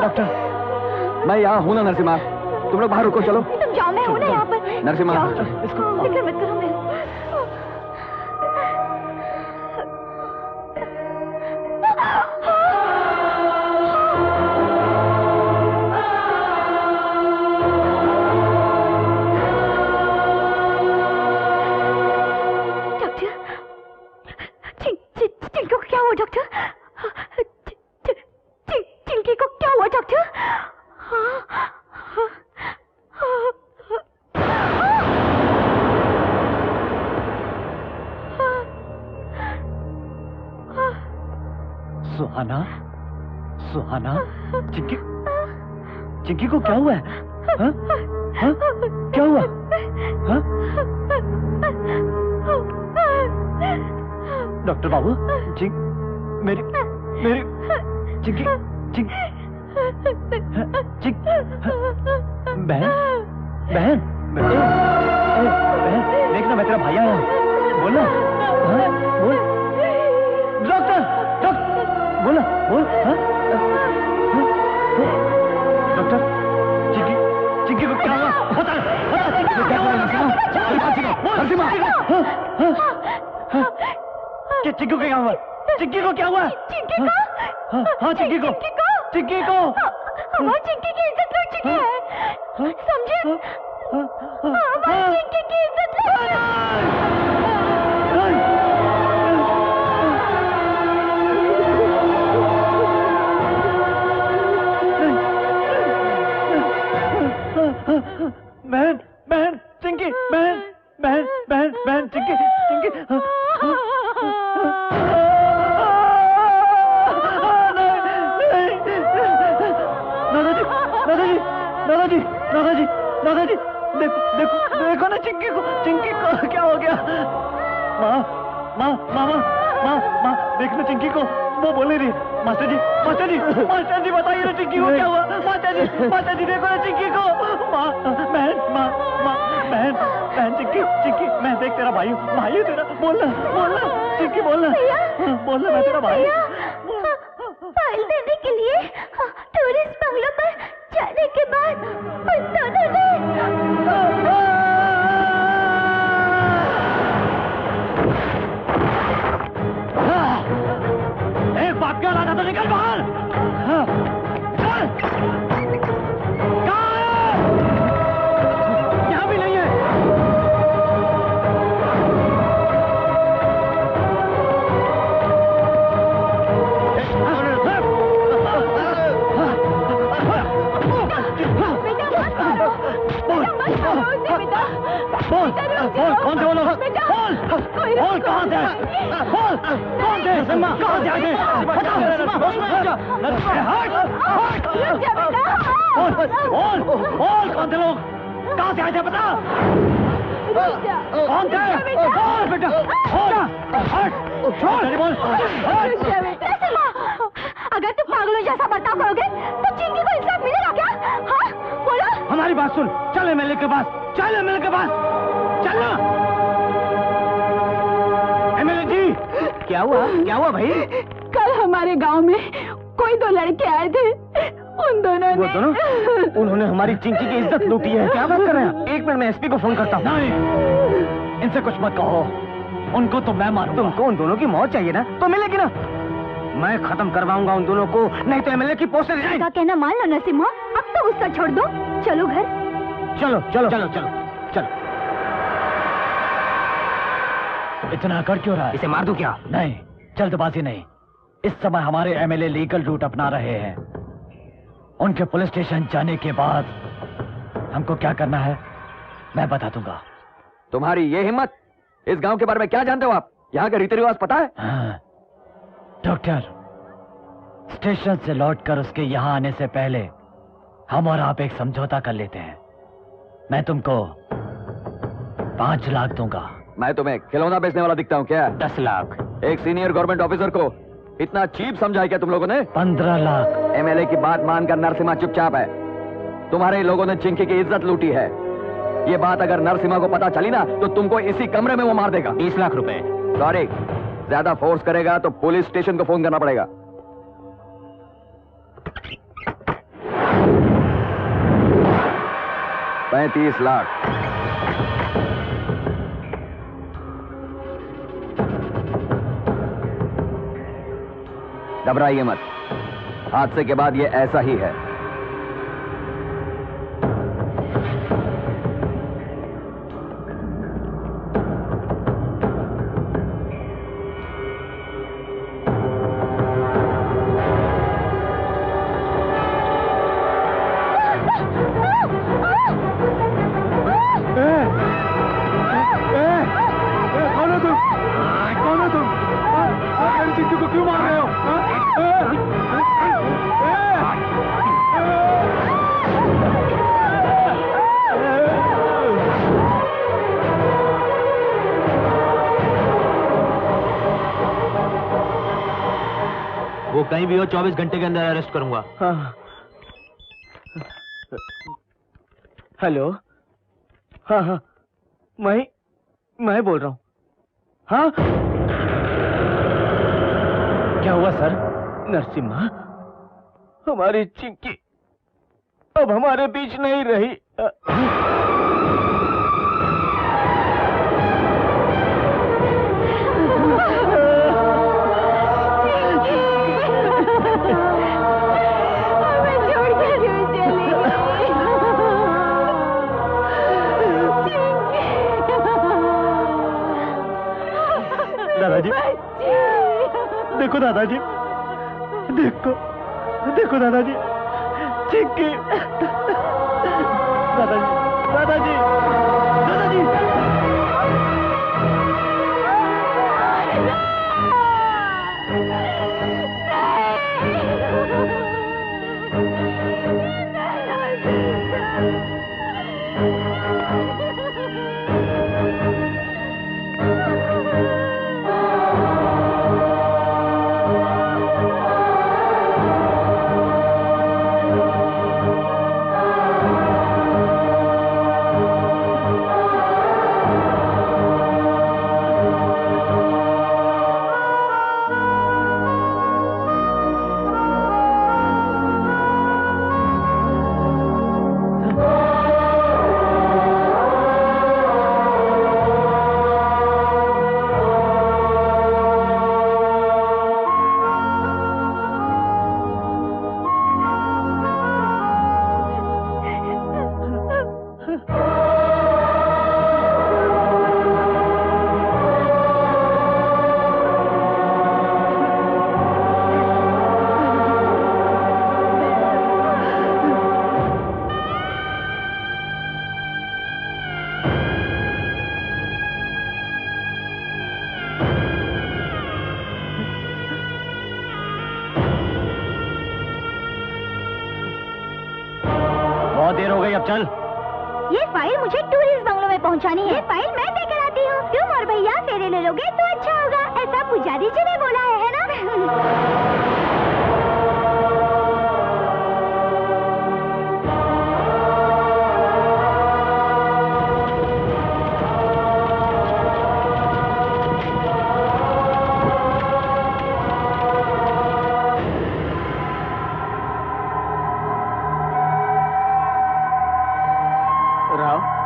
Doctor मैं यहाँ हूँ ना नरसिम्हा, तुम लोग बाहर रुको। चलो तुम जाओ, मैं हूँ ना यहाँ पर। नरसिम्हा फिक्र मत करो, मैं चिंकी को क्या हुआ डॉक्टर? चिंकी को क्या हुआ डॉक्टर? सुहाना, सुहाना, चिंकी को क्या हुआ है? हाँ? हाँ? क्या हुआ? हाँ? डॉक्टर बाबू, मेरी चिंकी बहन बहन बहन, देखना मैं तेरा भाई आया हूँ, बोलना। बोल डॉक्टर, बोला बोल। डॉक्टर, चिंकी को क्या हुआ? बता चिंकी को क्या हुआ? नरसिम्हा, चिंकी को क्या हुआ? चिंकी को क्या हुआ? हाँ चिंकी को चिंकी की इज्जत लूट चुकी है, समझे? चिंकी की इज्जत बहन बहन चिंकी, बहन बहन बहन बहन चिंकी दादाजी देखो ना चिंकी को क्या हो गया? माँ देखना चिंकी को, वो बोल रही। मास्टर जी बताइए ना चिंकी को क्या हुआ? मास्टर जी देखो ना चिंकी को। बहन चिंकी मैं देख तेरा भाई हूँ तेरा, बोलना चिंकी, बोलना मैं तेरा भाई। फाइल देने के लिए टूरिस्ट बंगलों पर जाने के बाद उन दोनों ने एक बात क्या रहा था, तो निकल बाहर। कहाँ है? यहाँ भी नहीं है। बोल कौन थे वो लोग? बोल कहाँ से? बोल कौन थे? कहाँ से आए? बोल कौन थे लोग? कहाँ से आए थे? बता कौन थे? बोल बेटा, बोल। अगर तुम पागलों जैसा बर्ताव करोगे तो चिंकी को इंसाफ मिलेगा क्या? हाँ बोलो। हमारी बात सुन, चल एमएलए के पास, चलना। एमएलए जी, क्या हुआ भाई? कल हमारे गांव में कोई दो लड़के आए थे, उन दोनों ने उन्होंने हमारी चिंकी की इज्जत लूटी है। क्या बात कर रहे हैं? एक मिनट में एसपी को फोन करता हूँ। नहीं, इनसे कुछ मत कहो, उनको तो मैं मारूंगा। तुमको उन दोनों की मौत चाहिए ना, तो मिलेगी ना। मैं खत्म करवाऊंगा उन दोनों को, नहीं तो एमएलए की पोस्ट रिजाइन। कहना मान लो नरसिम्हा, अब तो गुस्सा छोड़ दो, चलो घर। चलो। इतना कर क्यों रहा है? इसे मार दूं क्या? नहीं, जल्दबाजी नहीं। इस समय हमारे एमएलए लीगल रूट अपना रहे हैं। उनके पुलिस स्टेशन जाने के बाद हमको क्या करना है मैं बता दूंगा। तुम्हारी ये हिम्मत? इस गांव के बारे में क्या जानते हो आप? यहाँ के रीति रिवाज पता है? हाँ। डॉक्टर, स्टेशन से लौटकर उसके यहाँ आने से पहले हम और आप एक समझौता कर लेते हैं। मैं तुमको 5 लाख दूंगा। मैं तुम्हें खिलौना बेचने वाला दिखता हूँ क्या? 10 लाख। एक सीनियर गवर्नमेंट ऑफिसर को इतना चीप समझा है क्या तुम लोगों ने? 15 लाख। एमएलए की बात मानकर नरसिम्हा चुपचाप है। तुम्हारे लोगों ने चिंकी की इज्जत लूटी है। ये बात अगर नरसिम्हा को पता चली ना तो तुमको इसी कमरे में वो मार देगा। 20 लाख रुपए। सॉरी, ज्यादा फोर्स करेगा तो पुलिस स्टेशन को फोन करना पड़ेगा। 35 लाख। घबराइए मत, हादसे के बाद ये ऐसा ही है। वो कहीं भी हो 24 घंटे के अंदर अरेस्ट करूंगा। हाँ। हेलो। हाँ हाँ, मैं बोल रहा हूँ। हाँ, क्या हुआ सर? नरसिम्हा, हमारी चिंकी अब हमारे बीच नहीं रही। दादाजी, देखो दादाजी, देखो दादाजी, चिंकी। दादाजी। देर हो गई, अब चल। ये फाइल मुझे टूरिस्ट बंगलो में पहुंचानी है। ये फाइल मैं देकर आती हूँ। तुम और भैया फेरे ले लोगे तो अच्छा होगा, ऐसा पुजारी जी ने बोला है ना?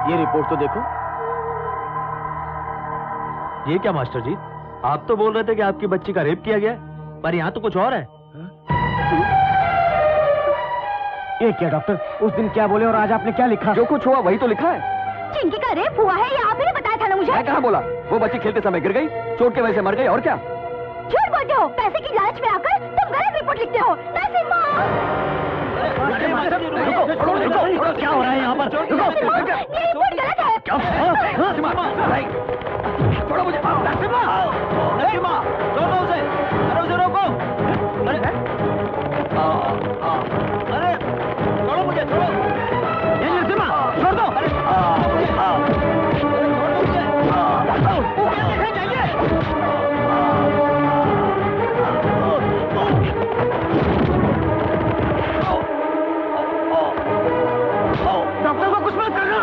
ये रिपोर्ट तो देखो। ये क्या मास्टर जी, आप तो बोल रहे थे कि आपकी बच्ची का रेप किया गया, पर यहाँ तो कुछ और है। ये क्या डॉक्टर, उस दिन क्या बोले और आज आपने क्या लिखा? जो कुछ हुआ वही तो लिखा है। चिंकी का रेप हुआ है, ये आप ही ने बताया था ना मुझे। मैं कहाँ बोला? वो बच्ची खेलते समय गिर गई, चोट के वजह से मर गई, और क्या? झूठ बोलते हो, पैसे की लालच में आकर तुम गलत रिपोर्ट लिखते हो। नरसिम्हा, रुको, क्या हो रहा है यहाँ पर? ये रिपोर्ट गलत है। छोड़ो मुझे। नरसिम्हा, रोको उसे, अरे उसे रोको। अरे छोड़ो मुझे, छोड़ो। ये नरसिम्हा, छोड़ दो। अरे छोड़ दो मुझे। वो क्या देखने जाएंगे? डॉक्टर को कुछ मत करना।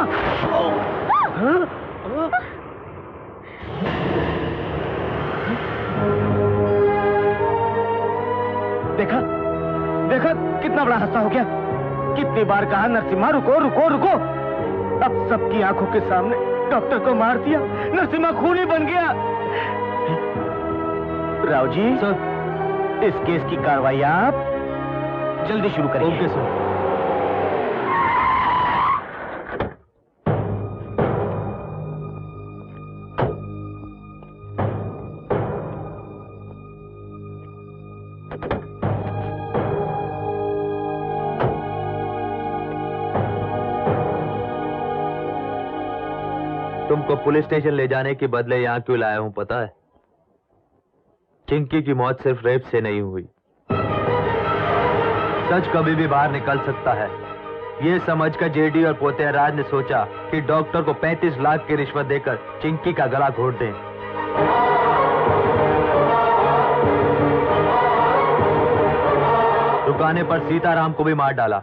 देखा कितना बड़ा हादसा हो गया। कितनी बार कहा नरसिम्हा रुको रुको रुको, अब सबकी आंखों के सामने डॉक्टर को मार दिया, नरसिम्हा खूनी बन गया। राव जी सर, इस केस की कार्रवाई आप जल्दी शुरू करिए। Okay sir. तुमको पुलिस स्टेशन ले जाने के बदले यहाँ क्यों लाया हूं पता है? चिंकी की मौत सिर्फ रेप से नहीं हुई। सच कभी भी बाहर निकल सकता है। ये समझकर जेडी और पोतेराज ने सोचा कि डॉक्टर को 35 लाख की रिश्वत देकर चिंकी का गला घोट दें। रुकाने पर सीताराम को भी मार डाला।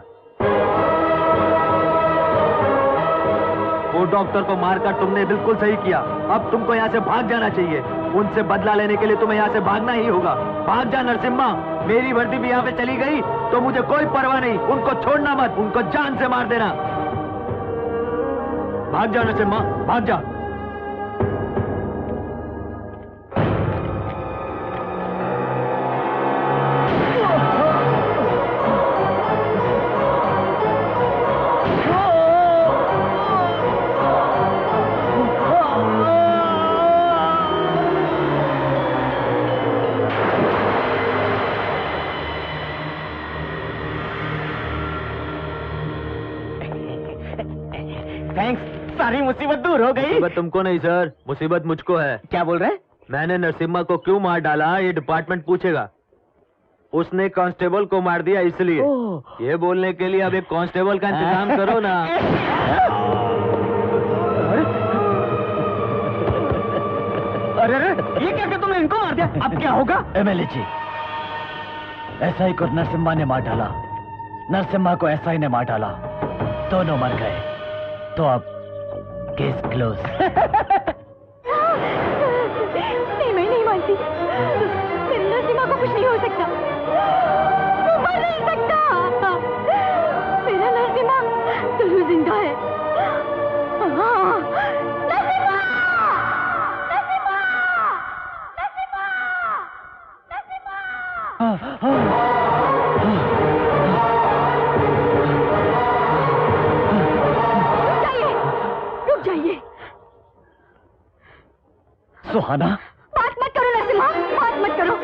वो डॉक्टर को मारकर तुमने बिल्कुल सही किया। अब तुमको यहाँ से भाग जाना चाहिए। उनसे बदला लेने के लिए तुम्हें यहाँ से भागना ही होगा। भाग जा नरसिम्हा। मेरी वर्दी भी यहाँ पे चली गई तो मुझे कोई परवाह नहीं। उनको छोड़ना मत, उनको जान से मार देना। भाग जा नरसिम्हा, भाग जा। सारी मुसीबत दूर हो गई। मुसीबत तुमको नहीं सर, मुसीबत मुझको है। क्या बोल रहे हैं? मैंने नरसिम्हा को क्यों मार डाला ये डिपार्टमेंट पूछेगा। उसने कांस्टेबल को मार दिया इसलिए। ये बोलने के लिए अब एक कांस्टेबल का इंतजाम करो ना। अरे ये क्या तुमने इनको मार दिया? अब क्या होगा? एमएलए जी, एसआई को नरसिम्हा ने मार डाला, नरसिम्हा को एसआई ने मार डाला, दोनों मर गए। तो अब केस क्लोज। नहीं, मैं नहीं मानती। मेरी नरसिम्हा को कुछ नहीं हो सकता। वो मर नहीं सकता। मेरा नरसिम्हा जरूर जिंदा है। सुहाना, बात मत करो नरसिम्हा, बात मत करो।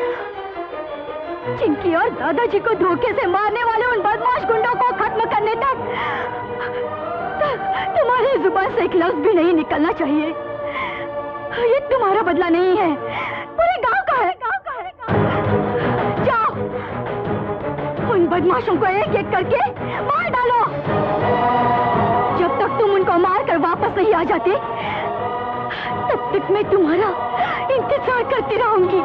चिंकी और दादाजी को धोखे से मारने वाले उन बदमाश गुंडों को खत्म करने तक तुम्हारी जुबान से एक लफ्ज भी नहीं निकलना चाहिए। ये तुम्हारा बदला नहीं है, पूरे गांव का है। जाओ, उन बदमाशों को एक एक करके मार डालो। जब तक तुम उनको मारकर वापस नहीं आ जाते तब तक मैं तुम्हारा इंतजार करती रहूंगी।